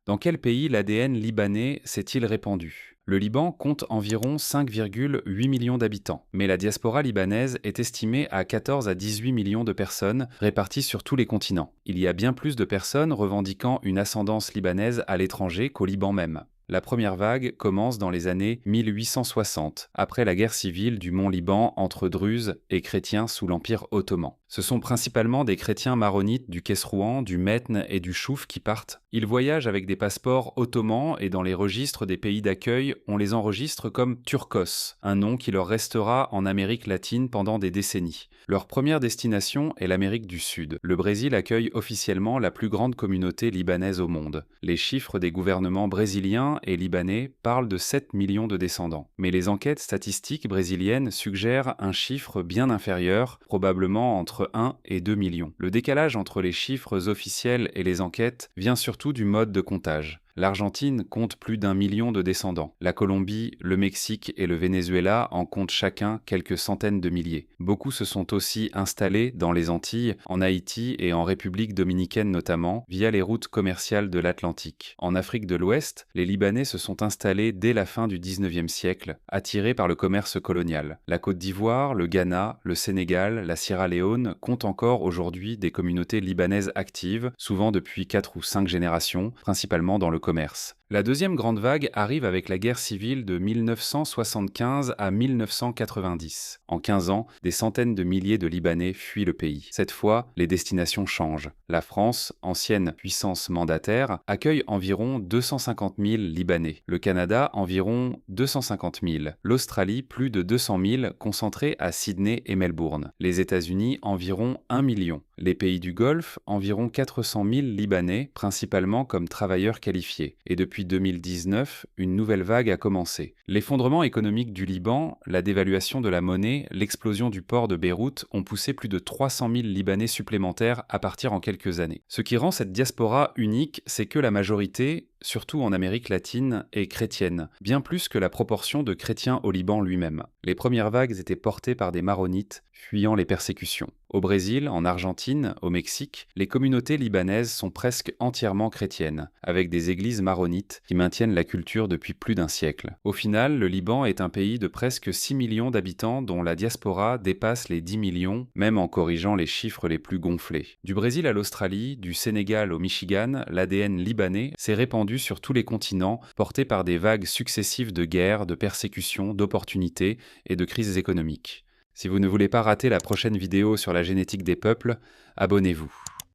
Dans quel pays l'ADN libanais s'est-il répandu? Le Liban compte environ 5,8 millions d'habitants, mais la diaspora libanaise est estimée à 14 à 18 millions de personnes réparties sur tous les continents. Il y a bien plus de personnes revendiquant une ascendance libanaise à l'étranger qu'au Liban même. La première vague commence dans les années 1860, après la guerre civile du Mont-Liban entre Druzes et chrétiens sous l'Empire ottoman. Ce sont principalement des chrétiens maronites du Kesrouan, du Metn et du Chouf qui partent. Ils voyagent avec des passeports ottomans et dans les registres des pays d'accueil, on les enregistre comme Turcos, un nom qui leur restera en Amérique latine pendant des décennies. Leur première destination est l'Amérique du Sud. Le Brésil accueille officiellement la plus grande communauté libanaise au monde. Les chiffres des gouvernements brésiliens et libanais parlent de 7 millions de descendants. Mais les enquêtes statistiques brésiliennes suggèrent un chiffre bien inférieur, probablement entre 1 et 2 millions. Le décalage entre les chiffres officiels et les enquêtes vient surtout du mode de comptage. L'Argentine compte plus d'1 million de descendants. La Colombie, le Mexique et le Venezuela en comptent chacun quelques centaines de milliers. Beaucoup se sont aussi installés dans les Antilles, en Haïti et en République dominicaine notamment, via les routes commerciales de l'Atlantique. En Afrique de l'Ouest, les Libanais se sont installés dès la fin du 19e siècle, attirés par le commerce colonial. La Côte d'Ivoire, le Ghana, le Sénégal, la Sierra Leone comptent encore aujourd'hui des communautés libanaises actives, souvent depuis 4 ou 5 générations, principalement dans le commerce. La deuxième grande vague arrive avec la guerre civile de 1975 à 1990. En 15 ans, des centaines de milliers de Libanais fuient le pays. Cette fois, les destinations changent. La France, ancienne puissance mandataire, accueille environ 250 000 Libanais. Le Canada, environ 250 000. L'Australie, plus de 200 000, concentrés à Sydney et Melbourne. Les États-Unis, environ 1 million. Les pays du Golfe, environ 400 000 Libanais, principalement comme travailleurs qualifiés. Et depuis 2019, une nouvelle vague a commencé. L'effondrement économique du Liban, la dévaluation de la monnaie, l'explosion du port de Beyrouth ont poussé plus de 300 000 Libanais supplémentaires à partir en quelques années. Ce qui rend cette diaspora unique, c'est que la majorité, surtout en Amérique latine, est chrétienne, bien plus que la proportion de chrétiens au Liban lui-même. Les premières vagues étaient portées par des maronites fuyant les persécutions. Au Brésil, en Argentine, au Mexique, les communautés libanaises sont presque entièrement chrétiennes, avec des églises maronites qui maintiennent la culture depuis plus d'un siècle. Au final, le Liban est un pays de presque 6 millions d'habitants dont la diaspora dépasse les 10 millions, même en corrigeant les chiffres les plus gonflés. Du Brésil à l'Australie, du Sénégal au Michigan, l'ADN libanais s'est répandu sur tous les continents, porté par des vagues successives de guerres, de persécutions, d'opportunités et de crises économiques. Si vous ne voulez pas rater la prochaine vidéo sur la génétique des peuples, abonnez-vous.